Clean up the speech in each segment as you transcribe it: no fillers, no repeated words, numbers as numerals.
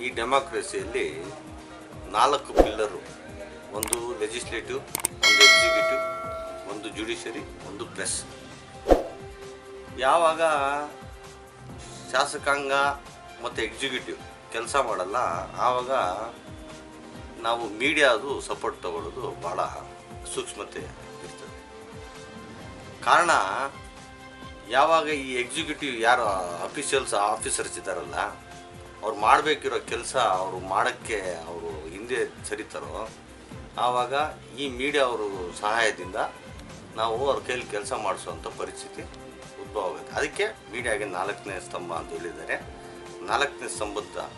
ಈ ಡೆಮಾಕ್ರಸಿಯಲ್ಲಿ 4 ಪಿಲ್ಲರು, ಒಂದು ಲೆಜಿಸ್ಲೇಟಿವ್, ಒಂದು ಎಕ್ಸಿಕ್ಯೂಟಿವ್, ಒಂದು ಜುಡಿಷರಿ, ಒಂದು ಪ್ರೆಸ್. ಯಾವಾಗ ಶಾಸಕಾಂಗ ಮತ್ತು ಎಕ್ಸಿಕ್ಯೂಟಿವ್ ಕೆಲಸ ಮಾಡಲ್ಲ ಆವಾಗ ನಾವು ಮೀಡಿಯಾದು ಸಪೋರ್ಟ್ ತಗೊಳ್ಳೋದು ಭಾಳ ಸೂಕ್ಷ್ಮತೆ ಇರ್ತದೆ. ಕಾರಣ ಯಾವಾಗ ಈ ಎಕ್ಸಿಕ್ಯೂಟಿವ್ ಯಾರು ಆಫೀಸರ್ಸ್ ಇದ್ದಾರಲ್ಲ ಅವ್ರು ಮಾಡಬೇಕಿರೋ ಕೆಲಸ ಅವರು ಮಾಡೋಕ್ಕೆ ಅವರು ಹಿಂದೆ ಸರಿತಾರೋ ಆವಾಗ ಈ ಮೀಡಿಯಾ ಅವರು ಸಹಾಯದಿಂದ ನಾವು ಅವ್ರ ಕೈಲಿ ಕೆಲಸ ಮಾಡಿಸೋವಂಥ ಪರಿಸ್ಥಿತಿ ಉದ್ಭವ ಆಗುತ್ತೆ. ಅದಕ್ಕೆ ಮೀಡಿಯಾಗೆ 4ನೇ ಸ್ತಂಭ ಅಂತ ಹೇಳಿದ್ದಾರೆ. 4ನೇ ಸ್ತಂಭದ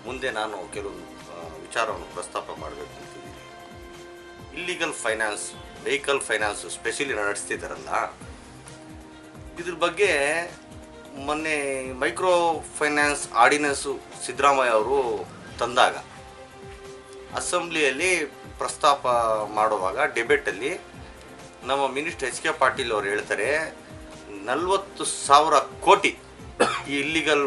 ಮುಂದೆ ನಾನು ಕೆಲವೊಂದು ವಿಚಾರವನ್ನು ಪ್ರಸ್ತಾಪ ಮಾಡಬೇಕು ಅಂತಿದ್ದೀನಿ. Illegal finance, vehicle finance specially ನಡೆಸ್ತಿದ್ದಾರಲ್ಲ, ಇದ್ರ ಬಗ್ಗೆ ಮೊನ್ನೆ ಮೈಕ್ರೋ ಫೈನಾನ್ಸ್ ಆರ್ಡಿನೆನ್ಸು ಸಿದ್ದರಾಮಯ್ಯ ಅವರು ತಂದಾಗ ಅಸೆಂಬ್ಲಿಯಲ್ಲಿ ಪ್ರಸ್ತಾಪ ಮಾಡುವಾಗ ಡಿಬೇಟಲ್ಲಿ ನಮ್ಮ ಮಿನಿಸ್ಟರ್ ಎಚ್ ಕೆ ಪಾಟೀಲ್ ಅವರು ಹೇಳ್ತಾರೆ 40,000 ಕೋಟಿ ಈ ಇಲ್ಲಿಗಲ್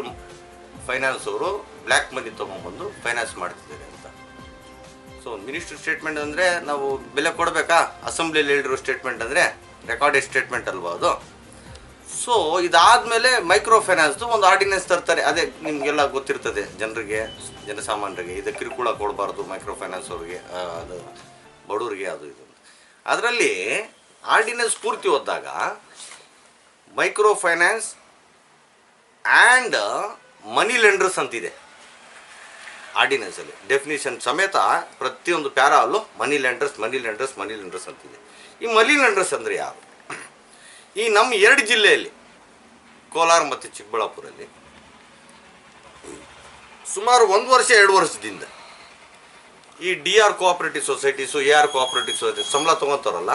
ಫೈನಾನ್ಸ್ ಅವರು ಬ್ಲ್ಯಾಕ್ ಮನಿ ತೊಗೊಂಡ್ಬಂದು ಫೈನಾನ್ಸ್ ಮಾಡ್ತಿದ್ದಾರೆ ಅಂತ. ಸೊ ಮಿನಿಸ್ಟರ್ ಸ್ಟೇಟ್ಮೆಂಟ್ ಅಂದರೆ ನಾವು ಬೆಲೆ ಕೊಡಬೇಕಾ? ಅಸೆಂಬ್ಲಿಯಲ್ಲಿ ಹೇಳಿರೋ ಸ್ಟೇಟ್ಮೆಂಟ್ ಅಂದರೆ ರೆಕಾರ್ಡೆಡ್ ಸ್ಟೇಟ್ಮೆಂಟ್ ಅಲ್ವಾ ಅದು. ಸೊ ಇದಾದಮೇಲೆ ಮೈಕ್ರೋ ಫೈನಾನ್ಸ್ದು ಒಂದು ಆರ್ಡಿನೆನ್ಸ್ ತರ್ತಾರೆ. ಅದೇ ನಿಮಗೆಲ್ಲ ಗೊತ್ತಿರ್ತದೆ, ಜನಸಾಮಾನ್ಯರಿಗೆ ಇದು ಕಿರುಕುಳ ಕೊಡಬಾರ್ದು ಮೈಕ್ರೋ ಫೈನಾನ್ಸ್ ಅವ್ರಿಗೆ, ಅದು ಬಡವರಿಗೆ, ಅದು ಇದು. ಅದರಲ್ಲಿ ಆರ್ಡಿನೆನ್ಸ್ ಪೂರ್ತಿ ಓದಿದಾಗ micro finance and money lenders ಅಂತಿದೆ ಆರ್ಡಿನೆನ್ಸಲ್ಲಿ. ಡೆಫಿನಿಷನ್ ಸಮೇತ ಪ್ರತಿಯೊಂದು ಪ್ಯಾರಲ್ಲೂ ಮನಿ ಲೆಂಡರ್ಸ್ ಅಂತಿದೆ. ಈ ಮನಿ ಲೆಂಡರ್ಸ್ ಅಂದರೆ ಯಾರು? ಈ ನಮ್ಮ 2 ಜಿಲ್ಲೆಯಲ್ಲಿ, ಕೋಲಾರ ಮತ್ತು ಚಿಕ್ಕಬಳ್ಳಾಪುರಲ್ಲಿ ಸುಮಾರು 1 ವರ್ಷ 2 ವರ್ಷದಿಂದ ಈ DR cooperative societies, AR cooperative society ಸಂಬಳ ತೊಗೊತಾರಲ್ಲ,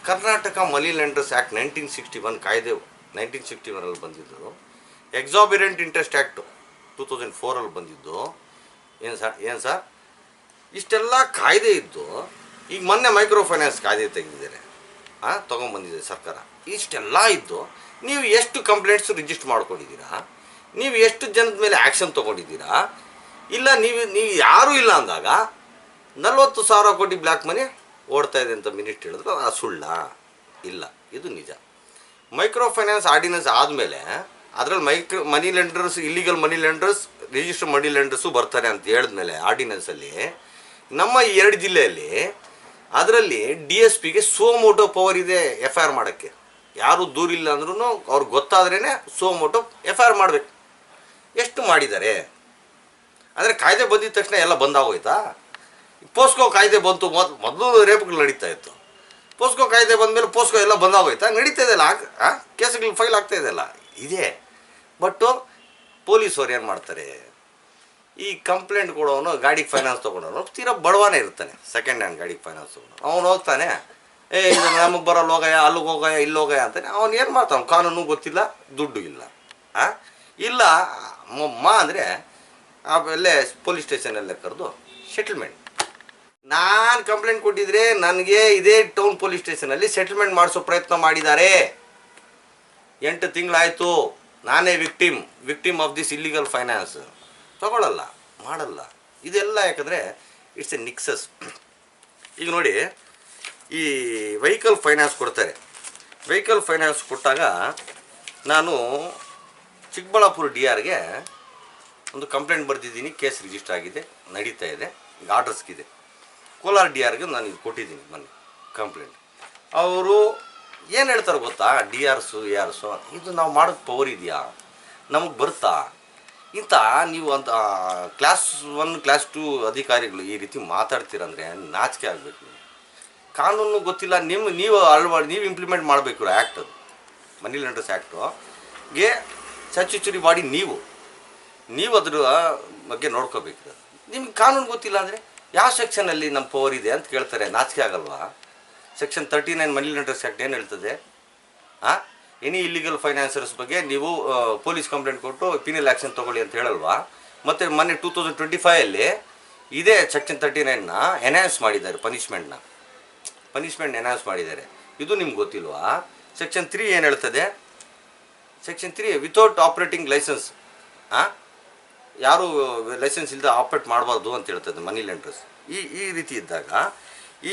ಕರ್ನಾಟಕ ಮನಿ ಲೆಂಡರ್ಸ್ ಆ್ಯಕ್ಟ್ 1961 ಕಾಯ್ದೆ 1961ರಲ್ಲಿ ಬಂದಿದ್ದು, ಎಕ್ಸಾಬಿರೆಂಟ್ ಇಂಟ್ರೆಸ್ಟ್ ಆ್ಯಕ್ಟು 2004ರಲ್ಲಿ ಬಂದಿದ್ದು. ಏನು ಸರ್ ಇಷ್ಟೆಲ್ಲ ಕಾಯ್ದೆ ಇದ್ದು ಈಗ ಮೊನ್ನೆ ಮೈಕ್ರೋ ಫೈನಾನ್ಸ್ ಕಾಯ್ದೆ ತೆಗೆದಿದ್ದಾರೆ, ತೊಗೊಂಬಂದಿದೆ ಸರ್ಕಾರ. ಇಷ್ಟೆಲ್ಲ ಇದ್ದು ನೀವು ಎಷ್ಟು ಕಂಪ್ಲೇಂಟ್ಸು ರಿಜಿಸ್ಟರ್ ಮಾಡ್ಕೊಂಡಿದ್ದೀರಾ? ನೀವು ಎಷ್ಟು ಜನದ ಮೇಲೆ ಆ್ಯಕ್ಷನ್ ತೊಗೊಂಡಿದ್ದೀರಾ? ಇಲ್ಲ ನೀವು ಯಾರೂ ಇಲ್ಲ ಅಂದಾಗ 40,000 ಕೋಟಿ ಬ್ಲ್ಯಾಕ್ ಮನಿ ಓಡ್ತಾ ಇದೆ ಅಂತ ಮಿನಿಸ್ಟರ್ ಹೇಳಿದ್ರು. ಅದು ಸುಳ್ಳ? ಇಲ್ಲ, ಇದು ನಿಜ. ಮೈಕ್ರೋ ಫೈನಾನ್ಸ್ ಆರ್ಡಿನೆನ್ಸ್ ಆದಮೇಲೆ ಅದರಲ್ಲಿ ಮನಿ ಲೆಂಡರ್ಸ್, ಇಲ್ಲಿಗಲ್ ಮನಿ ಲೆಂಡರ್ಸ್, ರಿಜಿಸ್ಟರ್ ಮನಿ ಲೆಂಡರ್ಸು ಬರ್ತಾರೆ ಅಂತ ಹೇಳಿದ್ಮೇಲೆ ಆರ್ಡಿನೆನ್ಸಲ್ಲಿ ನಮ್ಮ ಈ 2 ಜಿಲ್ಲೆಯಲ್ಲಿ ಅದರಲ್ಲಿ DSPಗೆ ಸೋಮೋಟೋ ಪವರ್ ಇದೆ FIR ಮಾಡೋಕ್ಕೆ. ಯಾರು ದೂರಿಲ್ಲ ಅಂದ್ರೂ ಅವ್ರಿಗೆ ಗೊತ್ತಾದ್ರೇ ಸೋಮೋಟೋ FIR ಮಾಡಬೇಕು. ಎಷ್ಟು ಮಾಡಿದ್ದಾರೆ ಅಂದರೆ ಕಾಯ್ದೆ ಬಂದಿದ ತಕ್ಷಣ ಎಲ್ಲ ಬಂದಾಗೋಯ್ತಾ? ಪೋಸ್ಕೋ ಕಾಯ್ದೆ ಬಂತು, ಮೊದಲು ರೇಪ್ಗಳು ನಡೀತಾ ಇತ್ತು. ಪೋಸ್ಕೋ ಕಾಯ್ದೆ ಬಂದಮೇಲೆ ಪೋಸ್ಕೋ ಎಲ್ಲ ಬಂದಾಗೋಯ್ತಾ? ನಡೀತಾ ಇದೆಯಲ್ಲ, ಕೇಸ್ಗಳು ಫೈಲ್ ಆಗ್ತಾ ಇದೆಯಲ್ಲ, ಇದೆ. ಬಟ್ಟು ಪೊಲೀಸವ್ರು ಏನು ಮಾಡ್ತಾರೆ, ಈ ಕಂಪ್ಲೇಂಟ್ ಕೊಡೋನು ಗಾಡಿಗೆ ಫೈನಾನ್ಸ್ ತೊಗೊಂಡವನು ತೀರಾ ಬಡವಾನೇ ಇರ್ತಾನೆ, ಸೆಕೆಂಡ್ ಹ್ಯಾಂಡ್ ಗಾಡಿಗೆ ಫೈನಾನ್ಸ್ ತೊಗೊಂಡು ಅವನು ಹೋಗ್ತಾನೆ, ಇದು ನಮಗೆ ಬರೋಲ್ಲ, ಹೋಗಯ್ಯ, ಅಲ್ಲಿಗೆ ಹೋಗಯ್ಯ, ಇಲ್ಲಿ ಹೋಗಯ್ಯ ಅಂತಾನೆ. ಅವನು ಏನು ಮಾಡ್ತಾನೆ? ಕಾನೂನು ಗೊತ್ತಿಲ್ಲ, ದುಡ್ಡು ಇಲ್ಲ. ಇಲ್ಲ ಅಂದರೆ ಆಮೇಲೆ ಪೊಲೀಸ್ ಸ್ಟೇಷನಲ್ಲೇ ಕರೆದು ಸೆಟಲ್ಮೆಂಟ್. ನಾನು ಕಂಪ್ಲೇಂಟ್ ಕೊಟ್ಟಿದ್ರೆ ನನಗೆ ಇದೇ ಟೌನ್ ಪೊಲೀಸ್ ಸ್ಟೇಷನಲ್ಲಿ ಸೆಟಲ್ಮೆಂಟ್ ಮಾಡಿಸೋ ಪ್ರಯತ್ನ ಮಾಡಿದ್ದಾರೆ. 8 ತಿಂಗಳಾಯಿತು, ನಾನೇ victim of this illegal finance. ತಗೊಳ್ಳಲ್ಲ, ಮಾಡಲ್ಲ. ಇದೆಲ್ಲ ಯಾಕಂದರೆ ಇಟ್ಸ್ ಎ ನಿಕ್ಸಸ್. ಈಗ ನೋಡಿ, ಈ ವೆಹಿಕಲ್ ಫೈನಾನ್ಸ್ ಕೊಡ್ತಾರೆ. ವೆಹಿಕಲ್ ಫೈನಾನ್ಸ್ ಕೊಟ್ಟಾಗ ನಾನು ಚಿಕ್ಕಬಳ್ಳಾಪುರ DRಗೆ ಒಂದು ಕಂಪ್ಲೇಂಟ್ ಬರೆದಿದ್ದೀನಿ, ಕೇಸ್ ರಿಜಿಸ್ಟರ್ ಆಗಿದೆ, ನಡೀತಾ ಇದೆ, ಈಗ ಆರ್ಡರ್ಸ್ಗಿದೆ. ಕೋಲಾರ DRಗೆ ನಾನು ಇದು ಕೊಟ್ಟಿದ್ದೀನಿ ಮೊನ್ನೆ ಕಂಪ್ಲೇಂಟ್. ಅವರು ಏನು ಹೇಳ್ತಾರೆ ಗೊತ್ತಾ? DRಸು ARಸು ಇದು ನಾವು ಮಾಡೋಕ್ಕೆ ಪವರ್ ಇದೆಯಾ, ನಮಗೆ ಬರುತ್ತಾ ಇಂಥ ನೀವು ಅಂತ ಕ್ಲಾಸ್ 1 ಕ್ಲಾಸ್ 2 ಅಧಿಕಾರಿಗಳು ಈ ರೀತಿ ಮಾತಾಡ್ತೀರಂದರೆ ನಾಚಿಕೆ ಆಗಬೇಕು. ಕಾನೂನು ಗೊತ್ತಿಲ್ಲ, ನೀವು ಇಂಪ್ಲಿಮೆಂಟ್ ಮಾಡಬೇಕು ಆ್ಯಕ್ಟ್. ಅದು ಮನಿ ಲೆಂಡರ್ಸ್ ಆ್ಯಕ್ಟುಗೆ ಸ್ಟ್ಯಾಚ್ಯುಟರಿ ಬಾಡಿ ನೀವು ಅದ್ರ ಬಗ್ಗೆ ನೋಡ್ಕೋಬೇಕು. ನಿಮ್ಗೆ ಕಾನೂನು ಗೊತ್ತಿಲ್ಲ ಅಂದರೆ ಯಾವ ಸೆಕ್ಷನಲ್ಲಿ ನಮ್ಮ ಪವರ್ ಇದೆ ಅಂತ ಕೇಳ್ತಾರೆ, ನಾಚಿಕೆ ಆಗಲ್ವಾ? ಸೆಕ್ಷನ್ 39 ಮನಿ ಲೆಂಡರ್ಸ್ ಆ್ಯಕ್ಟ್ ಏನು ಹೇಳ್ತದೆ? ಎನಿ ಇಲ್ಲಿಗಲ್ ಫೈನಾನ್ಸರ್ಸ್ ಬಗ್ಗೆ ನೀವು ಪೊಲೀಸ್ ಕಂಪ್ಲೇಂಟ್ ಕೊಟ್ಟು ಪೀನಲ್ ಆ್ಯಕ್ಷನ್ ತೊಗೊಳ್ಳಿ ಅಂತ ಹೇಳಲ್ವಾ? ಮತ್ತು ಮೊನ್ನೆ 2025 ಇದೇ ಸೆಕ್ಷನ್ 39ನ ಎನ್ಹ್ಯಾನ್ಸ್ ಮಾಡಿದ್ದಾರೆ, ಪನಿಷ್ಮೆಂಟ್ ಎನ್ಹ್ಯಾನ್ಸ್ ಮಾಡಿದ್ದಾರೆ. ಇದು ನಿಮ್ಗೆ ಗೊತ್ತಿಲ್ವಾ? ಸೆಕ್ಷನ್ 3 ಏನು ಹೇಳ್ತದೆ? ಸೆಕ್ಷನ್ 3 ವಿತೌಟ್ ಆಪ್ರೇಟಿಂಗ್ ಲೈಸೆನ್ಸ್ ಯಾರು ಲೈಸೆನ್ಸ್ ಇಲ್ಲದೆ ಆಪ್ರೇಟ್ ಮಾಡಬಾರ್ದು ಅಂತ ಹೇಳ್ತದೆ ಮನಿ ಲೆಂಡರ್ಸ್. ಈ ರೀತಿ ಇದ್ದಾಗ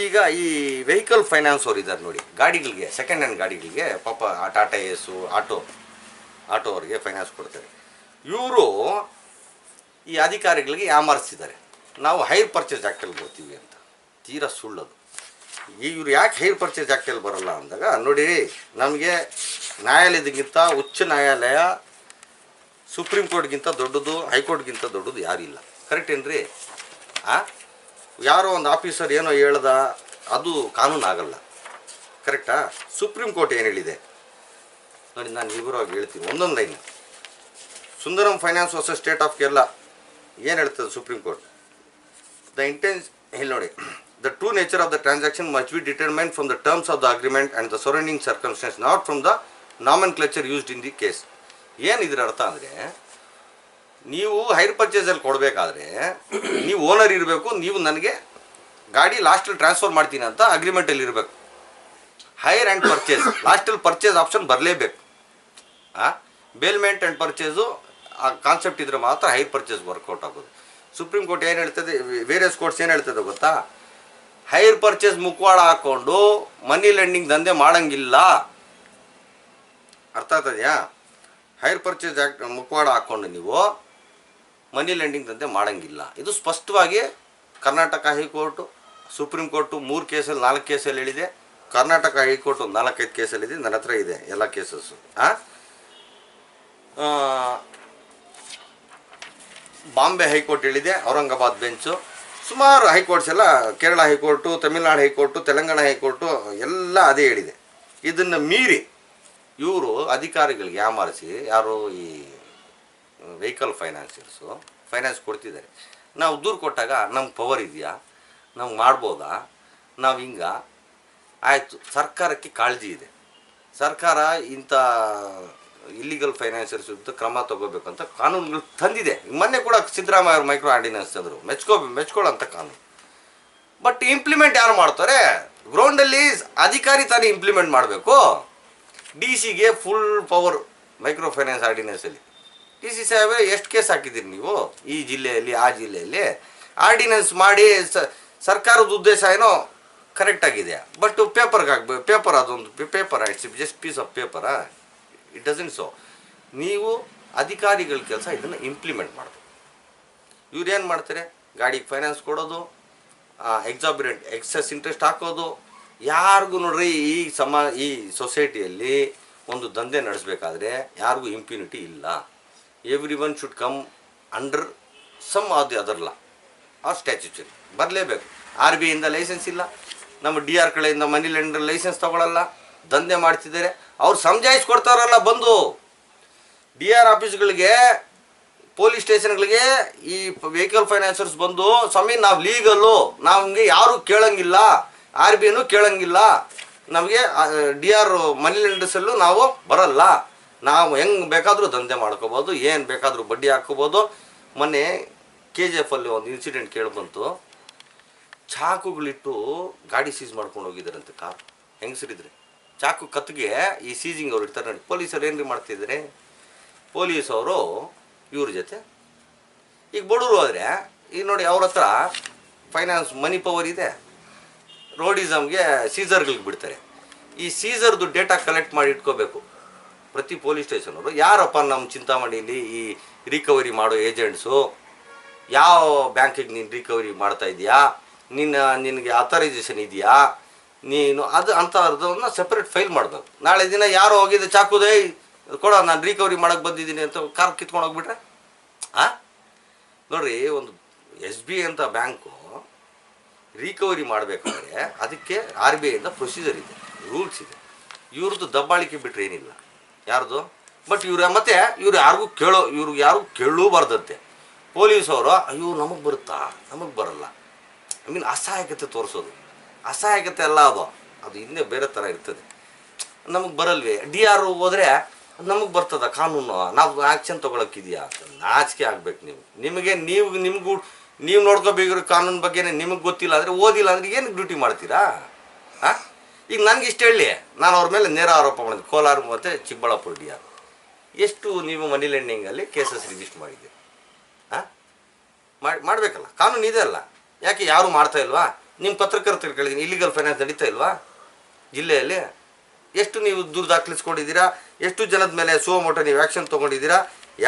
ಈಗ ಈ ವೆಹಿಕಲ್ ಫೈನಾನ್ಸ್ ಅವ್ರು ಇದ್ದಾರೆ ನೋಡಿ, ಗಾಡಿಗಳಿಗೆ ಸೆಕೆಂಡ್ ಹ್ಯಾಂಡ್ ಗಾಡಿಗಳಿಗೆ ಪಾಪ ಟಾಟಾ ಏಸು ಆಟೋ ಅವ್ರಿಗೆ ಫೈನಾನ್ಸ್ ಕೊಡ್ತಾರೆ. ಇವರು ಈ ಅಧಿಕಾರಿಗಳಿಗೆ ಯಾಮಾರಿಸಿದ್ದಾರೆ, ನಾವು ಹೈರ್ ಪರ್ಚೇಸ್ ಆ್ಯಕ್ಟಲ್ಲಿ ಬರ್ತೀವಿ ಅಂತ. ತೀರಾ ಸುಳ್ಳದು. ಇವ್ರು ಯಾಕೆ ಹೈರ್ ಪರ್ಚೇಸ್ ಆ್ಯಕ್ಟಲ್ಲಿ ಬರೋಲ್ಲ ಅಂದಾಗ ನೋಡಿ, ನಮಗೆ ನ್ಯಾಯಾಲಯದಕ್ಕಿಂತ ಉಚ್ಚ ನ್ಯಾಯಾಲಯ ಸುಪ್ರೀಂ ಕೋರ್ಟ್ಗಿಂತ ದೊಡ್ಡದು, ಹೈಕೋರ್ಟ್ಗಿಂತ ದೊಡ್ಡದು ಯಾರಿಲ್ಲ. ಕರೆಕ್ಟ್ ಏನ್ರಿ? ಯಾರೋ ಒಂದು ಆಫೀಸರ್ ಏನೋ ಹೇಳ್ದ ಅದು ಕಾನೂನು ಆಗಲ್ಲ. ಕರೆಕ್ಟಾ? ಸುಪ್ರೀಂ ಕೋರ್ಟ್ ಏನು ಹೇಳಿದೆ ನೋಡಿ, ನಾನು ವಿವರವಾಗಿ ಹೇಳ್ತೀನಿ ಒಂದೊಂದು line. Sundaram finance versus state of Kerala ಏನು ಹೇಳ್ತದೆ ಸುಪ್ರೀಂ ಕೋರ್ಟ್? ದ ಇಂಟೆನ್ಸ್ ಇಲ್ಲಿ ನೋಡಿ, the true nature of the transaction must be determine from the terms of the agreement and the surrounding circumstances, not from the nomenclature used in the case. ಏನು ಇದರ ಅರ್ಥ ಅಂದರೆ, ನೀವು hire ಪರ್ಚೇಸಲ್ಲಿ ಕೊಡಬೇಕಾದ್ರೆ ನೀವು owner ಇರಬೇಕು, ನೀವು ನನಗೆ ಗಾಡಿ ಲಾಸ್ಟಲ್ಲಿ ಟ್ರಾನ್ಸ್ಫರ್ ಮಾಡ್ತೀನಿ ಅಂತ ಅಗ್ರಿಮೆಂಟಲ್ಲಿ ಇರಬೇಕು. ಹೈರ್ ಆ್ಯಂಡ್ ಪರ್ಚೇಸ್, ಲಾಸ್ಟಲ್ಲಿ ಪರ್ಚೇಸ್ ಆಪ್ಷನ್ ಬರಲೇಬೇಕು. ಬೇಲ್ಮೆಂಟ್ ಆ್ಯಂಡ್ ಪರ್ಚೇಸು ಆ ಕಾನ್ಸೆಪ್ಟ್ ಇದ್ರೆ ಮಾತ್ರ ಹೈರ್ ಪರ್ಚೇಸ್ ವರ್ಕೌಟ್ ಆಗೋದು. ಸುಪ್ರೀಂ ಕೋರ್ಟ್ ಏನು ಹೇಳ್ತದೆ, ವೇರಿಯಸ್ ಕೋರ್ಟ್ಸ್ ಏನು ಹೇಳ್ತದೆ ಗೊತ್ತಾ? ಹೈರ್ ಪರ್ಚೇಸ್ ಮುಖವಾಡ ಹಾಕ್ಕೊಂಡು ಮನಿ ಲೆಂಡಿಂಗ್ ದಂಧೆ ಮಾಡೋಂಗಿಲ್ಲ. ಅರ್ಥ ಆಗ್ತದೆಯಾ? ಹೈರ್ ಪರ್ಚೇಸ್ ಆ್ಯಕ್ಟ್ ಮುಖವಾಡ ಹಾಕ್ಕೊಂಡು ನೀವು ಮನಿ ಲೆಂಡಿಂಗ್ ದಂಧೆ ಮಾಡೋಂಗಿಲ್ಲ. ಇದು ಸ್ಪಷ್ಟವಾಗಿ ಕರ್ನಾಟಕ ಹೈಕೋರ್ಟು, ಸುಪ್ರೀಂ ಕೋರ್ಟು 3 ಕೇಸಲ್ಲಿ 4 ಕೇಸಲ್ಲಿ ಹೇಳಿದೆ. ಕರ್ನಾಟಕ ಹೈಕೋರ್ಟು 4-5 ಕೇಸಲ್ಲಿದೆ, ನನ್ನ ಹತ್ರ ಇದೆ ಎಲ್ಲ ಕೇಸಸ್ಸು. ಬಾಂಬೆ ಹೈಕೋರ್ಟ್ ಹೇಳಿದೆ, ಔರಂಗಾಬಾದ್ ಬೆಂಚು, ಸುಮಾರು ಹೈಕೋರ್ಟ್ಸ್ ಎಲ್ಲ, Kerala high court, Tamil Nadu high court, Telangana high court ಎಲ್ಲ ಅದೇ ಹೇಳಿದೆ. ಇದನ್ನು ಮೀರಿ ಇವರು ಅಧಿಕಾರಿಗಳಿಗೆ ಯಾಮಾರಿಸಿ, ಯಾರು ಈ ವೆಹಿಕಲ್ ಫೈನಾನ್ಸಿಯರ್ಸು ಫೈನಾನ್ಸ್ ಕೊಡ್ತಿದ್ದಾರೆ. ನಾವು ದೂರು ಕೊಟ್ಟಾಗ ನಮ್ಗೆ ಪವರ್ ಇದೆಯಾ, ನಮ್ಗೆ ಮಾಡ್ಬೋದಾ, ನಾವು ಆಯಿತು. ಸರ್ಕಾರಕ್ಕೆ ಕಾಳಜಿ ಇದೆ, ಸರ್ಕಾರ ಇಂಥ ಇಲ್ಲಿಗಲ್ ಫೈನಾನ್ಸಿಯರ್ಸ್ ವಿರುದ್ಧ ಕ್ರಮ ತಗೋಬೇಕು ಅಂತ ಕಾನೂನುಗಳು ತಂದಿದೆ. ಮೊನ್ನೆ ಕೂಡ ಸಿದ್ದರಾಮಯ್ಯ ಅವರು ಮೈಕ್ರೋ ಆರ್ಡಿನೆನ್ಸ್ ತಂದರು, ಮೆಚ್ಕೊಳ್ಳೋಂಥ ಕಾನೂನು. ಬಟ್ ಇಂಪ್ಲಿಮೆಂಟ್ ಯಾರು ಮಾಡ್ತಾರೆ? ಗ್ರೌಂಡಲ್ಲಿ ಅಧಿಕಾರಿ ತಾನೇ ಇಂಪ್ಲಿಮೆಂಟ್ ಮಾಡಬೇಕು. ಡಿ ಸಿಗೆ ಫುಲ್ ಪವರ್ ಮೈಕ್ರೋ ಫೈನಾನ್ಸ್ ಆರ್ಡಿನೆನ್ಸಲ್ಲಿ. ಡಿ ಸಿ ಸಾಹೇಬ್ ಎಷ್ಟು ಕೇಸ್ ಹಾಕಿದ್ದೀರಿ ನೀವು ಈ ಜಿಲ್ಲೆಯಲ್ಲಿ, ಆ ಜಿಲ್ಲೆಯಲ್ಲಿ? ಆರ್ಡಿನೆನ್ಸ್ ಮಾಡಿ ಸರ್ಕಾರದ ಉದ್ದೇಶ ಏನೋ ಕರೆಕ್ಟ್ ಆಗಿದೆಯಾ? ಬಟ್ ಪೇಪರ್ಗೆ ಹಾಕ್ಬೇಕು, ಪೇಪರ್ ಅದೊಂದು paper, it's just piece of ಪೇಪರಾ? It doesn't so. ನೀವು ಅಧಿಕಾರಿಗಳ ಕೆಲಸ ಇದನ್ನು ಇಂಪ್ಲಿಮೆಂಟ್ ಮಾಡಬೇಕು. ಇವ್ರೇನು ಮಾಡ್ತಾರೆ? ಗಾಡಿಗೆ ಫೈನಾನ್ಸ್ ಕೊಡೋದು, ಎಕ್ಸೆಸ್ ಇಂಟ್ರೆಸ್ಟ್ ಹಾಕೋದು. ಯಾರಿಗೂ ನೋಡ್ರಿ ಈ ಸೊಸೈಟಿಯಲ್ಲಿ ಒಂದು ದಂಧೆ ನಡೆಸಬೇಕಾದ್ರೆ ಯಾರಿಗೂ ಇಂಪ್ಯೂನಿಟಿ ಇಲ್ಲ. Everyone should come under some of the other law or statutory. ಬರಲೇಬೇಕು. RBI ಇಂದ ಲೈಸೆನ್ಸ್ ಇಲ್ಲ, ನಮ್ಮ DR ಕಡೆಯಿಂದ ಮನಿ ಲೆಂಡರ್ ಲೈಸೆನ್ಸ್ ತೊಗೊಳಲ್ಲ, ದಂಧೆ ಮಾಡ್ತಿದ್ದಾರೆ. ಅವ್ರು ಸಮಜಾಯಿಸ್ಕೊಡ್ತಾರಲ್ಲ ಬಂದು DR ಆಫೀಸ್ಗಳಿಗೆ, ಪೊಲೀಸ್ ಸ್ಟೇಷನ್ಗಳಿಗೆ ಈ ವೆಹಿಕಲ್ ಫೈನಾನ್ಸರ್ಸ್ ಬಂದು, ಸ್ವಾಮಿ ನಾವು ಲೀಗಲ್ಲು, ನಮಗೆ ಯಾರೂ ಕೇಳೋಂಗಿಲ್ಲ, RBIನೂ ಕೇಳೋಂಗಿಲ್ಲ, ನಮಗೆ DR ಮನಿ ಲೆಂಡರ್ಸಲ್ಲೂ ನಾವು ಬರಲ್ಲ, ನಾವು ಹೆಂಗೆ ಬೇಕಾದರೂ ದಂಧೆ ಮಾಡ್ಕೋಬೋದು, ಏನು ಬೇಕಾದರೂ ಬಡ್ಡಿ ಹಾಕ್ಕೋಬೋದು. ಮೊನ್ನೆ KGF ಅಲ್ಲಿ ಒಂದು ಇನ್ಸಿಡೆಂಟ್ ಕೇಳಿಬಂತು. ಚಾಕುಗಳಿಟ್ಟು ಗಾಡಿ ಸೀಸ್ ಮಾಡ್ಕೊಂಡು ಹೋಗಿದ್ದಾರಂತೆ. ಕಾರ್ ಹೆಂಗಸರಿದ್ರೆ ಚಾಕು ಕತ್ತಿಗೆ ಈ ಸೀಸಿಂಗ್ ಅವ್ರು ಇರ್ತಾರೆ ನೋಡಿ. ಪೊಲೀಸರು ಏನು ಮಾಡ್ತಿದ್ದಾರೆ? ಪೊಲೀಸವರು ಇವ್ರ ಜೊತೆ ಈಗ ಬಡವರು ಹೋದರೆ ಈಗ ನೋಡಿ, ಅವ್ರ ಹತ್ರ ಫೈನಾನ್ಸ್ ಮನಿ ಪವರ್ ಇದೆ, ರೋಡಿಸಮ್ಗೆ ಸೀಸರ್ಗಳಿಗೆ ಬಿಡ್ತಾರೆ. ಈ ಸೀಸರ್ದು ಡೇಟಾ ಕಲೆಕ್ಟ್ ಮಾಡಿ ಇಟ್ಕೋಬೇಕು ಪ್ರತಿ ಪೊಲೀಸ್ ಸ್ಟೇಷನವರು. ಯಾರಪ್ಪ ನಮ್ಮ ಚಿಂತಾಮಣಿಲಿ ಈ ರಿಕವರಿ ಮಾಡೋ ಏಜೆಂಟ್ಸು, ಯಾವ ಬ್ಯಾಂಕಿಗೆ ನೀನು ರಿಕವರಿ ಮಾಡ್ತಾ ಇದೆಯಾ, ನಿನಗೆ ಅಥರೈಸೇಷನ್ ಇದೆಯಾ, ನೀನು ಅದು ಅಂಥದ್ದನ್ನು ಸೆಪ್ರೇಟ್ ಫೈಲ್ ಮಾಡಬೇಕು. ನಾಳೆ ದಿನ ಯಾರೋ ಹೋಗಿದ್ದೆ ಚಾಕುದೇ ಕೊಡೋ, ನಾನು ರಿಕವರಿ ಮಾಡೋಕ್ಕೆ ಬಂದಿದ್ದೀನಿ ಅಂತ ಕಾರ್ ಕಿತ್ಕೊಂಡು ಹೋಗ್ಬಿಟ್ರೆ ನೋಡ್ರಿ. ಒಂದು SBI ಅಂತ ಬ್ಯಾಂಕು ರಿಕವರಿ ಮಾಡಬೇಕಾದ್ರೆ ಅದಕ್ಕೆ RBI ಇಂದ ಪ್ರೊಸೀಜರ್ ಇದೆ, ರೂಲ್ಸ್ ಇದೆ. ಇವ್ರದ್ದು ದಬ್ಬಾಳಿಕೆ ಬಿಟ್ಟರೆ ಏನಿಲ್ಲ ಯಾರ್ದು. ಬಟ್ ಇವ್ರು ಯಾರಿಗೂ ಕೇಳೂಬಾರ್ದಂತೆ. ಪೊಲೀಸವರು ಅಯ್ಯೋ ನಮಗೆ ಬರುತ್ತಾ, ನಮಗೆ ಬರಲ್ಲ, ಅಸಹಾಯಕತೆ ತೋರಿಸೋದು. ಅಸಹಾಯಕತೆ ಅಲ್ಲ ಅದು ಹಿಂದೆ ಬೇರೆ ಥರ ಇರ್ತದೆ. ನಮಗೆ ಬರಲ್ವೇ? DR ಹೋದರೆ ನಮಗೆ ಬರ್ತದ ಕಾನೂನು, ನಾವು ಆ್ಯಕ್ಷನ್ ತೊಗೊಳಕ್ಕಿದೆಯಾ ಅಂತ ನಾಚಿಕೆ ಆಗ್ಬೇಕು. ನೀವು ನೋಡ್ಕೋಬೇಕಿರೋ ಕಾನೂನು ಬಗ್ಗೆನೇ ನಿಮಗೆ ಗೊತ್ತಿಲ್ಲ ಅಂದರೆ, ಓದಿಲ್ಲ ಅಂದರೆ ಏನು ಡ್ಯೂಟಿ ಮಾಡ್ತೀರಾ? ಈಗ ನನಗೆ ಇಷ್ಟು ಹೇಳಿ, ನಾನು ಅವ್ರ ಮೇಲೆ ನೇರ ಆರೋಪ ಮಾಡಿದೆ. ಕೋಲಾರ ಮತ್ತು ಚಿಕ್ಕಬಳ್ಳಾಪುರ DR ಎಷ್ಟು ನೀವು ಮನಿ ಲೆಂಡಿಂಗಲ್ಲಿ ಕೇಸಸ್ ರಿಜಿಸ್ಟರ್ ಮಾಡಿದ್ದೀರಿ? ಹಾಂ ಮಾಡಬೇಕಲ್ಲ, ಕಾನೂನು ಇದೆ ಅಲ್ಲ. ಯಾಕೆ ಯಾರು ಮಾಡ್ತಾ ಇಲ್ವಾ? ನಿಮ್ಮ ಪತ್ರಕರ್ತರು ಕೇಳಿದ್ದೀನಿ, ಇಲ್ಲಿಗಲ್ ಫೈನಾನ್ಸ್ ನಡೀತಾ ಇಲ್ವಾ ಜಿಲ್ಲೆಯಲ್ಲಿ? ಎಷ್ಟು ನೀವು ದೂರು ದಾಖಲಿಸ್ಕೊಂಡಿದ್ದೀರಾ? ಎಷ್ಟು ಜನದ ಮೇಲೆ ಸುಮೋಟೋ ನೀವು ಆ್ಯಕ್ಷನ್ ತೊಗೊಂಡಿದ್ದೀರಾ?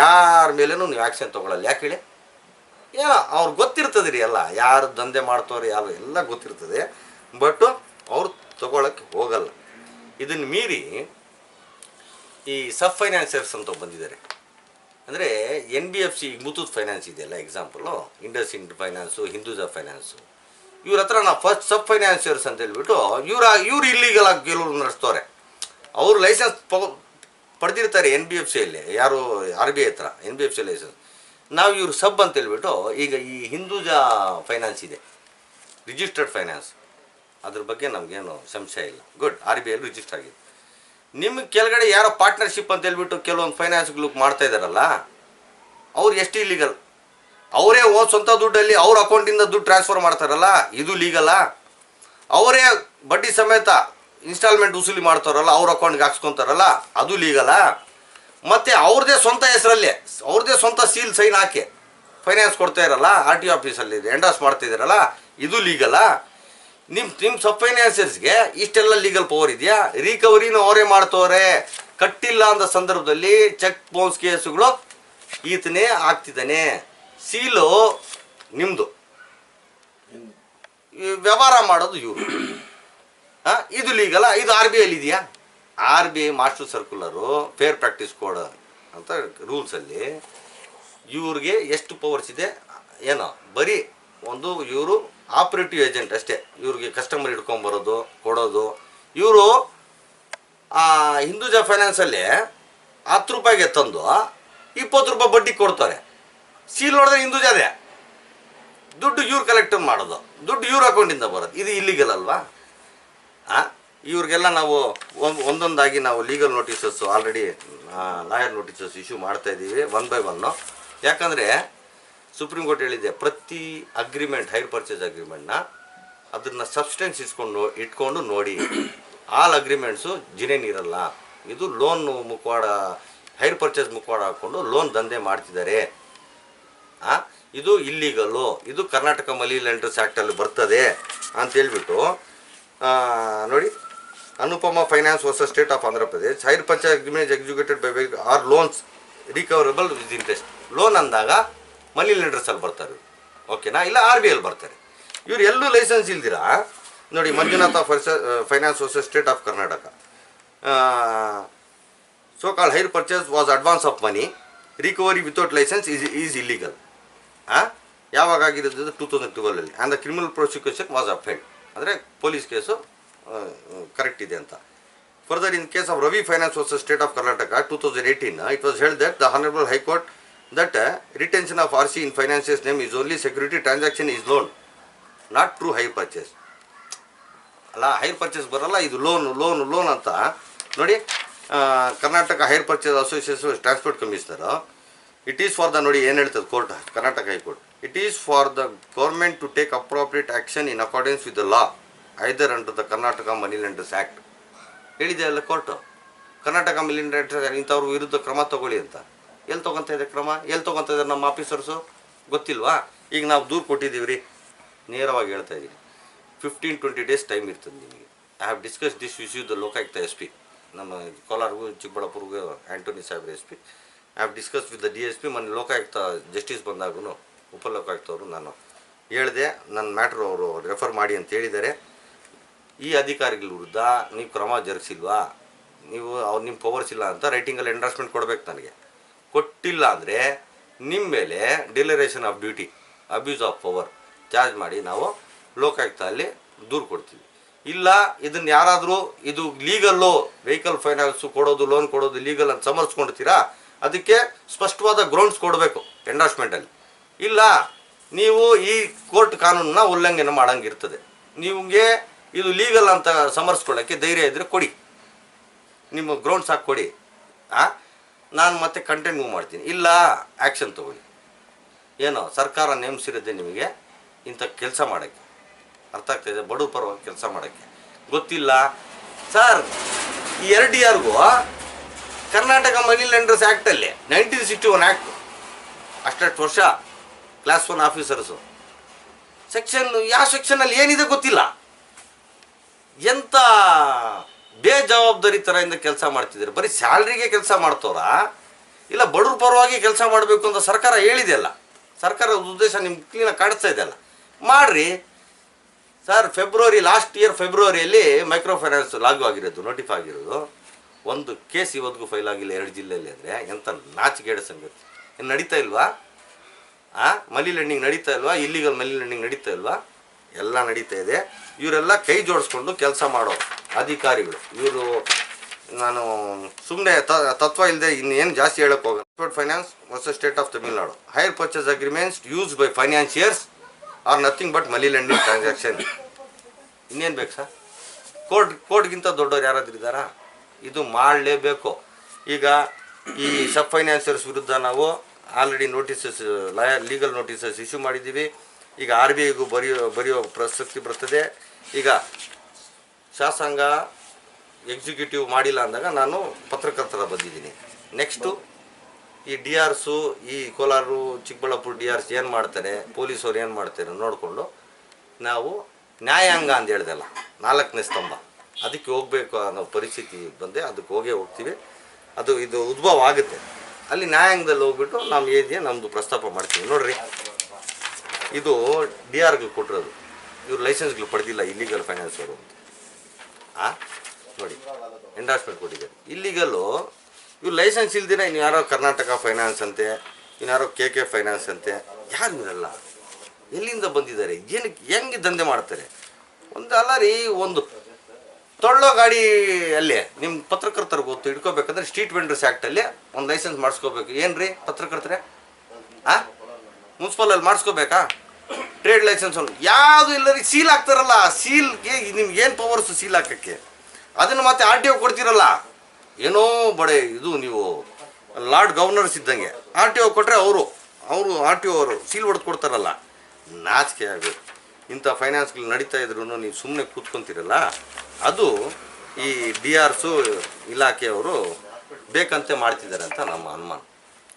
ಯಾರ ಮೇಲೇನೂ ನೀವು ಆ್ಯಕ್ಷನ್ ತೊಗೊಳಲ್ಲ. ಯಾಕೆ ಹೇಳಿ? ಏನೋ ಅವ್ರಿಗೆ ಗೊತ್ತಿರ್ತದೆ ರೀ, ಎಲ್ಲ ಯಾರು ದಂಧೆ ಮಾಡ್ತವ್ರೆ ಯಾರು ಎಲ್ಲ ಗೊತ್ತಿರ್ತದೆ, ಬಟ್ಟು ಅವ್ರು ತೊಗೊಳಕ್ಕೆ ಹೋಗಲ್ಲ. ಇದನ್ನು ಮೀರಿ ಈ ಸಬ್ ಫೈನಾನ್ಸಿಯರ್ಸ್ ಅಂತ ಬಂದಿದ್ದಾರೆ. ಅಂದರೆ NBFC ಮುತ್ತೂಟ್ ಫೈನಾನ್ಸ್ ಇದೆಯಲ್ಲ example, IndusInd finance, Hinduja finance, ಇವ್ರ ಹತ್ರ ನಾವು ಫಸ್ಟ್ ಸಬ್ ಫೈನಾನ್ಸಿಯರ್ಸ್ ಅಂತ ಹೇಳ್ಬಿಟ್ಟು ಇವ್ರು ಇಲ್ಲಿಗಲ್ ಆಗಿ ಕೆಲವರು ನಡೆಸ್ತವ್ರೆ. ಅವರು ಲೈಸೆನ್ಸ್ ಪಡೆದಿರ್ತಾರೆ NBFCಯಲ್ಲಿ, ಯಾರು RBI ಹತ್ರ NBFC ಲೈಸೆನ್ಸ್. ನಾವು ಇವ್ರು ಸಬ್ ಅಂತ ಹೇಳ್ಬಿಟ್ಟು, ಈಗ ಈ ಹಿಂದೂಜಾ ಫೈನಾನ್ಸ್ ಇದೆ ರಿಜಿಸ್ಟರ್ಡ್ ಫೈನಾನ್ಸ್, ಅದ್ರ ಬಗ್ಗೆ ನಮಗೇನು ಸಂಶಯ ಇಲ್ಲ, ಗುಡ್, RBIಯಲ್ಲಿ ರಿಜಿಸ್ಟರ್ ಆಗಿದೆ. ನಿಮಗೆ ಕೆಳಗಡೆ ಯಾರೋ ಪಾರ್ಟ್ನರ್ಶಿಪ್ ಅಂತ ಹೇಳ್ಬಿಟ್ಟು ಕೆಲವೊಂದು ಫೈನಾನ್ಸ್ಗಳು ಮಾಡ್ತಾ ಇದ್ದಾರಲ್ಲ, ಅವ್ರು ಎಷ್ಟು ಇಲ್ಲಿಗಲ್? ಅವರೇ ಸ್ವಂತ ದುಡ್ಡಲ್ಲಿ ಅವ್ರ ಅಕೌಂಟಿಂದ ದುಡ್ಡು ಟ್ರಾನ್ಸ್ಫರ್ ಮಾಡ್ತಾರಲ್ಲ, ಇದು ಲೀಗಲ್ಲ? ಅವರೇ ಬಡ್ಡಿ ಸಮೇತ ಇನ್ಸ್ಟಾಲ್ಮೆಂಟ್ ವಸೂಲಿ ಮಾಡ್ತಾರಲ್ಲ, ಅವ್ರ ಅಕೌಂಟ್ಗೆ ಹಾಕ್ಸ್ಕೊತಾರಲ್ಲ, ಅದು ಲೀಗಲ್ಲ? ಮತ್ತು ಅವ್ರದ್ದೇ ಸ್ವಂತ ಹೆಸರಲ್ಲಿ ಅವ್ರದ್ದೇ ಸ್ವಂತ ಸೀಲ್ ಸೈನ್ ಹಾಕಿ ಫೈನಾನ್ಸ್ ಕೊಡ್ತಾ ಇರಲ್ಲ, RTO ಆಫೀಸಲ್ಲಿ ಎಂಡಾಸ್ ಮಾಡ್ತಿದ್ದೀರಲ್ಲ, ಇದು ಲೀಗಲ್ಲ? ನಿಮ್ಮ ಸಬ್ ಫೈನಾನ್ಸರ್ಸ್ಗೆ ಇಷ್ಟೆಲ್ಲ ಲೀಗಲ್ ಪವರ್ ಇದೆಯಾ? ರಿಕವರಿನೂ ಅವರೇ ಮಾಡ್ತವ್ರೆ. ಕಟ್ಟಿಲ್ಲ ಅಂದ ಸಂದರ್ಭದಲ್ಲಿ ಚೆಕ್ ಬೌನ್ಸ್ ಕೇಸುಗಳು ಈತನೇ ಆಗ್ತಿದ್ದಾನೆ, ಸೀಲು ನಿಮ್ಮದು, ವ್ಯವಹಾರ ಮಾಡೋದು ಇವರು. ಇದು ಲೀಗಲ್ಲ? ಇದು RBIಯಲ್ಲಿ ಇದೆಯಾ? RBI master circular fair practice code ಅಂತ ರೂಲ್ಸಲ್ಲಿ ಇವ್ರಿಗೆ ಎಷ್ಟು ಪವರ್ಸ್ ಇದೆ ಏನೋ, ಬರೀ ಒಂದು ಇವರು ಆಪ್ರೇಟಿವ್ ಏಜೆಂಟ್ ಅಷ್ಟೇ. ಇವ್ರಿಗೆ ಕಸ್ಟಮರ್ ಹಿಡ್ಕೊಂಬರೋದು ಕೊಡೋದು. ಇವರು ಹಿಂದೂಜಾ ಫೈನಾನ್ಸಲ್ಲಿ 10 ರೂಪಾಯಿಗೆ ತಂದು 20 ರೂಪಾಯಿ ಬಡ್ಡಿ ಕೊಡ್ತಾರೆ. ಸೀಲ್ ನೋಡಿದ್ರೆ ಹಿಂದೂಜಾದೆ, ದುಡ್ಡು ಇವ್ರು ಕಲೆಕ್ಟ್ ಮಾಡೋದು, ದುಡ್ಡು ಇವ್ರ ಅಕೌಂಟಿಂದ ಬರೋದು. ಇದು ಇಲ್ಲಿಗಲ್ ಅಲ್ವಾ? ಇವ್ರಿಗೆಲ್ಲ ನಾವು ಒಂದೊಂದಾಗಿ ನಾವು legal notices already lawyer notices issue ಮಾಡ್ತಾ ಇದ್ದೀವಿ 1 by 1. ಯಾಕಂದರೆ ಸುಪ್ರೀಂ ಕೋರ್ಟ್ ಹೇಳಿದೆ, ಪ್ರತಿ ಅಗ್ರಿಮೆಂಟ್, ಹೈರ್ ಪರ್ಚೇಸ್ ಅಗ್ರಿಮೆಂಟ್ನ ಅದನ್ನು ಸಬ್ಸ್ಟೆನ್ಸ್ ಇಟ್ಕೊಂಡು ನೋಡಿ. ಆಲ್ ಅಗ್ರಿಮೆಂಟ್ಸು ಜಿನೇನ್ ಇರಲ್ಲ. ಇದು ಲೋನ್ ಮುಖವಾಡ, ಹೈರ್ ಪರ್ಚೇಸ್ ಮುಖವಾಡ ಹಾಕ್ಕೊಂಡು ಲೋನ್ ದಂಧೆ ಮಾಡ್ತಿದ್ದಾರೆ. ಇದು ಇಲ್ಲಿಗಲ್ಲು, ಇದು ಕರ್ನಾಟಕ ಮನಿ ಲೆಂಡರ್ಸ್ ಆ್ಯಕ್ಟಲ್ಲಿ ಬರ್ತದೆ ಅಂತೇಳ್ಬಿಟ್ಟು ನೋಡಿ. Anupama finance versus state of Andhra Pradesh, hire purchase agreement executed by are loans recoverable with interest. Loan ಅಂದಾಗ ಮನಿ ಲೆಂಡರ್ಸಲ್ಲಿ ಬರ್ತಾರೆ, ಓಕೆನಾ? ಇಲ್ಲ RBIಯಲ್ಲಿ ಬರ್ತಾರೆ. ಇವ್ರು ಎಲ್ಲೂ ಲೈಸೆನ್ಸ್ ಇಲ್ದಿರಾ ನೋಡಿ. Manjunatha finance versus state of Karnataka, so called hire purchase was advance of money, recovery without licence is illegal. ಯಾವಾಗ ಆಗಿರೋದು? 2012ಅಲ್ಲಿ. And the criminal prosecution was upheld. ಅಂದರೆ ಪೊಲೀಸ್ ಕೇಸು ಕರೆಕ್ಟ್ ಇದೆ ಅಂತ. Further, in case of Ravi finance versus state of Karnataka 2018, it was held that the honourable high court that retention of RC in financier's name is only security transaction is loan, not true hire purchase. ಅಲ್ಲ, hire purchase ಬರಲ್ಲ, ಇದು loan ಅಂತ ನೋಡಿ. Karnataka hire purchase association transport commissioner, it is for the, ನೋಡಿ ಏನು ಹೇಳ್ತದೆ court, Karnataka high court, it is for the government to take appropriate action in accordance with the law either under the Karnataka money lenders act. ಹೇಳಿದೆ ಅಲ್ಲ court, Karnataka money lenders ಇಂಥವ್ರ ವಿರುದ್ಧ ಕ್ರಮ ತಗೊಳ್ಳಿ ಅಂತ. ಎಲ್ಲಿ ತೊಗೊತಾ ಇದೆ ಕ್ರಮ? ಎಲ್ಲಿ ತೊಗೊತಾ ಇದ್ದಾರೆ ನಮ್ಮ ಆಫೀಸರ್ಸು? ಗೊತ್ತಿಲ್ವಾ? ಈಗ ನಾವು ದೂರು ಕೊಟ್ಟಿದ್ದೀವಿ ರೀ, ನೇರವಾಗಿ ಹೇಳ್ತಾ ಇದ್ದೀನಿ. 15-20 days ಟೈಮ್ ಇರ್ತದೆ ನಿಮಗೆ. I have discuss this issue the Lokayukta SP, ನಮ್ಮ ಕೋಲಾರ್ಗೂ ಚಿಕ್ಕಬಳ್ಳಾಪುರ್ಗೂ ಆ್ಯಂಟೋನಿ ಸಾಹೇಬ್ರ SP. I have discuss with the DSP. ಮೊನ್ನೆ ಲೋಕಾಯುಕ್ತ ಜಸ್ಟಿಸ್ ಬಂದಾಗೂ ಉಪಲೋಕಾಯುಕ್ತವರು ನಾನು ಹೇಳಿದೆ, ನನ್ನ ಮ್ಯಾಟ್ರ್ ಅವರು ರೆಫರ್ ಮಾಡಿ ಅಂತ ಹೇಳಿದ್ದಾರೆ. ಈ ಅಧಿಕಾರಿಗಳ ವಿರುದ್ಧ ನೀವು ಕ್ರಮ ಜರುಗಿಸಿಲ್ವಾ, ನೀವು ನಿಮ್ಮ ಪವರ್ಸ್ ಇಲ್ಲ ಅಂತ ರೈಟಿಂಗಲ್ಲಿ ಎಂಡರ್ಸ್ಮೆಂಟ್ ಕೊಡಬೇಕು ನನಗೆ. ಕೊಟ್ಟಿಲ್ಲ ಅಂದರೆ ನಿಮ್ಮ ಮೇಲೆ dereliction of duty, abuse of power charge ಮಾಡಿ ನಾವು ಲೋಕಾಯುಕ್ತ ಅಲ್ಲಿ ದೂರು ಕೊಡ್ತೀವಿ. ಇಲ್ಲ ಇದನ್ನು ಯಾರಾದರೂ ಇದು ಲೀಗಲ್ಲು, ವೆಹಿಕಲ್ ಫೈನಾನ್ಸು ಕೊಡೋದು, ಲೋನ್ ಕೊಡೋದು ಲೀಗಲ್ ಅಂತ ಸಮರ್ಸ್ಕೊಂಡಿರ್ತೀರಾ, ಅದಕ್ಕೆ ಸ್ಪಷ್ಟವಾದ ಗ್ರೌಂಡ್ಸ್ ಕೊಡಬೇಕು ಎಂಡರ್ಸ್ಮೆಂಟಲ್ಲಿ. ಇಲ್ಲ ನೀವು ಈ ಕೋರ್ಟ್ ಕಾನೂನನ್ನ ಉಲ್ಲಂಘನೆ ಮಾಡೋಂಗಿರ್ತದೆ. ನಿಮಗೆ ಇದು ಲೀಗಲ್ ಅಂತ ಸಮರ್ಸ್ಕೊಳ್ಳೋಕ್ಕೆ ಧೈರ್ಯ ಇದ್ದರೆ ಕೊಡಿ, ನಿಮ್ಮ ಗ್ರೌಂಡ್ಸ್ ಹಾಕಿ ಕೊಡಿ. ನಾನು ಮತ್ತೆ ಕಂಟೆಂಟ್ ಮೂವ್ ಮಾಡ್ತೀನಿ. ಇಲ್ಲ ಆ್ಯಕ್ಷನ್ ತೊಗೊಳ್ಳಿ. ಏನೋ ಸರ್ಕಾರ ನೇಮಿಸಿರೋದೆ ನಿಮಗೆ ಇಂಥ ಕೆಲಸ ಮಾಡೋಕ್ಕೆ, ಅರ್ಥ ಆಗ್ತಾಯಿದೆ? ಬಡವ್ರ ಪರವಾಗಿ ಕೆಲಸ ಮಾಡೋಕ್ಕೆ ಗೊತ್ತಿಲ್ಲ ಸರ್. ಈ 2 DRಗೂ ಕರ್ನಾಟಕ ಮನಿ ಲೆಂಡರ್ಸ್ ಆ್ಯಕ್ಟಲ್ಲಿ 1961 ಆ್ಯಕ್ಟ್ ಅಷ್ಟಷ್ಟು ವರ್ಷ ಕ್ಲಾಸ್ 1 ಆಫೀಸರ್ಸು. ಸೆಕ್ಷನ್ ಯಾವ ಸೆಕ್ಷನಲ್ಲಿ ಏನಿದೆ ಗೊತ್ತಿಲ್ಲ. ಎಂಥ ಬೇಜವಾಬ್ದಾರಿ ಥರದಿಂದ ಕೆಲಸ ಮಾಡ್ತಿದ್ದಾರೆ. ಬರೀ ಸ್ಯಾಲ್ರಿಗೆ ಕೆಲಸ ಮಾಡ್ತವ್ರಾ ಇಲ್ಲ ಬಡವ್ರ ಪರವಾಗಿ ಕೆಲಸ ಮಾಡಬೇಕು ಅಂತ ಸರ್ಕಾರ ಹೇಳಿದೆಯಲ್ಲ. ಸರ್ಕಾರದ ಉದ್ದೇಶ ನಿಮ್ಗೆ ಕ್ಲೀನಾಗಿ ಕಾಣಿಸ್ತಾ ಇದೆಯಲ್ಲ, ಮಾಡಿರಿ ಸರ್. ಲಾಸ್ಟ್ ಇಯರ್ ಫೆಬ್ರವರಿಯಲ್ಲಿ ಮೈಕ್ರೋ ಫೈನಾನ್ಸ್ ಲಾಗು ಆಗಿರೋದು, ನೋಟಿಫೈ ಆಗಿರೋದು. ಒಂದು ಕೇಸ್ ಇವತ್ತಿಗೂ ಫೈಲ್ ಆಗಿಲ್ಲ 2 ಜಿಲ್ಲೆಯಲ್ಲಿ. ಅಂದರೆ ಎಂಥ ನಾಚಿಕೆಡ ಸಂಗತಿ. ಏನು ನಡೀತಾ ಇಲ್ವಾ? ಮನಿ ಲೆಂಡಿಂಗ್ ನಡೀತಾ ಇಲ್ವಾ? ಇಲ್ಲಿಗಲ್ ಮನಿ ಲೆಂಡಿಂಗ್ ನಡೀತಾ ಇಲ್ವಾ? ಎಲ್ಲ ನಡೀತಾ ಇದೆ. ಇವರೆಲ್ಲ ಕೈ ಜೋಡಿಸ್ಕೊಂಡು ಕೆಲಸ ಮಾಡೋ ಅಧಿಕಾರಿಗಳು ಇವರು. ನಾನು ಸುಮ್ಮನೆ ತತ್ವ ಇಲ್ಲದೆ ಇನ್ನೇನು ಜಾಸ್ತಿ ಹೇಳಕ್ಕೆ ಹೋಗೋಣ. Finance versus state of Tamil Nadu. Hire purchase agreements use by financiers are nothing but money lending transaction. ಇನ್ನೇನು ಬೇಕು ಸರ್? ಕೋರ್ಟ್ಗಿಂತ ದೊಡ್ಡವ್ರು ಯಾರಾದ್ರೂ ಇದ್ದಾರಾ? ಇದು ಮಾಡಲೇಬೇಕು. ಈಗ ಈ ಸಬ್ ಫೈನಾನ್ಸಿಯರ್ಸ್ ವಿರುದ್ಧ ನಾವು already notices, legal notices issue ಮಾಡಿದ್ದೀವಿ. ಈಗ RBIಗೂ ಬರೆಯೋ ಪ್ರಸಕ್ತಿ ಬರ್ತದೆ. ಈಗ ಶಾಸಕಾಂಗ ಎಕ್ಸಿಕ್ಯೂಟಿವ್ ಮಾಡಿಲ್ಲ ಅಂದಾಗ ನಾನು ಪತ್ರಕರ್ತರ ಬಂದಿದ್ದೀನಿ. ನೆಕ್ಸ್ಟು ಈ DRಸು, ಈ ಕೋಲಾರ ಚಿಕ್ಕಬಳ್ಳಾಪುರ DRs ಏನು ಮಾಡ್ತಾರೆ, ಪೊಲೀಸವ್ರು ಏನು ಮಾಡ್ತಾರೆ ನೋಡಿಕೊಂಡು ನಾವು ನ್ಯಾಯಾಂಗ ಅಂತ ಹೇಳ್ದಲ್ಲ, 4ನೇ ಸ್ತಂಭ, ಅದಕ್ಕೆ ಹೋಗಬೇಕು ಅನ್ನೋ ಪರಿಸ್ಥಿತಿ ಬಂದೆ. ಅದಕ್ಕೆ ಹೋಗ್ತೀವಿ. ಇದು ಉದ್ಭವ ಆಗುತ್ತೆ. ಅಲ್ಲಿ ನ್ಯಾಯಾಂಗದಲ್ಲಿ ಹೋಗ್ಬಿಟ್ಟು ನಾವು ಏನಿದೆ ನಮ್ಮದು ಪ್ರಸ್ತಾಪ ಮಾಡ್ತೀವಿ. ನೋಡಿರಿ, ಇದು DRಗಳು ಕೊಟ್ಟಿರೋದು. ಇವ್ರು ಲೈಸೆನ್ಸ್ಗಳು ಪಡೆದಿಲ್ಲ ಇಲ್ಲಿಗಲ್ ಫೈನಾನ್ಸ್ ಅವರು ಅಂತ. ನೋಡಿ, ಎಂಡಾರ್ಸ್ಮೆಂಟ್ ಕೊಟ್ಟಿದ್ದಾರೆ. ಇಲ್ಲಿಗಲ್ಲು ಇವ್ರು ಲೈಸೆನ್ಸ್ ಇಲ್ದಿರ ಇನ್ನು ಯಾರೋ ಕರ್ನಾಟಕ ಫೈನಾನ್ಸ್ ಅಂತೆ, ಇನ್ಯಾರೋ KK ಫೈನಾನ್ಸ್ ಅಂತೆ. ಯಾರು ಇವರೆಲ್ಲ ಎಲ್ಲಿಂದ ಬಂದಿದ್ದಾರೆ? ಏನಕ್ಕೆ ಹೆಂಗೆ ದಂಧೆ ಮಾಡ್ತಾರೆ? ಅಲ್ಲ ರೀ, ಒಂದು ತೊಳ್ಳೋ ಗಾಡಿ ಅಲ್ಲೇ ನಿಮ್ಮ ಪತ್ರಕರ್ತರು ಗೊತ್ತು ಇಟ್ಕೋಬೇಕಂದ್ರೆ ಸ್ಟ್ರೀಟ್ ವೆಂಡರ್ಸ್ ಆ್ಯಕ್ಟಲ್ಲಿ ಒಂದು ಲೈಸೆನ್ಸ್ ಮಾಡಿಸ್ಕೋಬೇಕು. ಏನು ರೀ ಪತ್ರಕರ್ತರೆ? ಮುನ್ಸಿಪಲಲ್ಲಿ ಮಾಡಿಸ್ಕೋಬೇಕಾ? ಟ್ರೇಡ್ ಲೈಸೆನ್ಸ್ ಯಾವುದು ಇಲ್ಲ ರೀ. ಸೀಲ್ ಹಾಕ್ತಾರಲ್ಲ, ಸೀಲ್ಗೆ ನಿಮ್ಗೆ ಏನು ಪವರ್ಸು ಸೀಲ್ ಹಾಕೋಕ್ಕೆ? ಅದನ್ನು ಮತ್ತೆ RTO ಕೊಡ್ತೀರಲ್ಲ. ಏನೋ ಬಡೆ ಇದು ನೀವು ಲಾರ್ಡ್ ಗವರ್ನರ್ಸ್ ಇದ್ದಂಗೆ. RTO ಕೊಟ್ಟರೆ ಅವರು RTO ಅವರು ಸೀಲ್ ಹೊಡೆದು ಕೊಡ್ತಾರಲ್ಲ. ನಾಚಿಕೆ ಆಗಬೇಕು. ಇಂಥ ಫೈನಾನ್ಸ್ಗಳು ನಡೀತಾ ಇದ್ರು ನೀವು ಸುಮ್ಮನೆ ಕೂತ್ಕೊತೀರಲ್ಲ. ಅದು ಈ DRಸು ಇಲಾಖೆಯವರು ಬೇಕಂತೆ ಮಾಡ್ತಿದ್ದಾರೆ ಅಂತ ನಮ್ಮ ಅನುಮಾನ.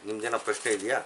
ನಿಮ್ದೇನೋ ಪ್ರಶ್ನೆ ಇದೆಯಾ?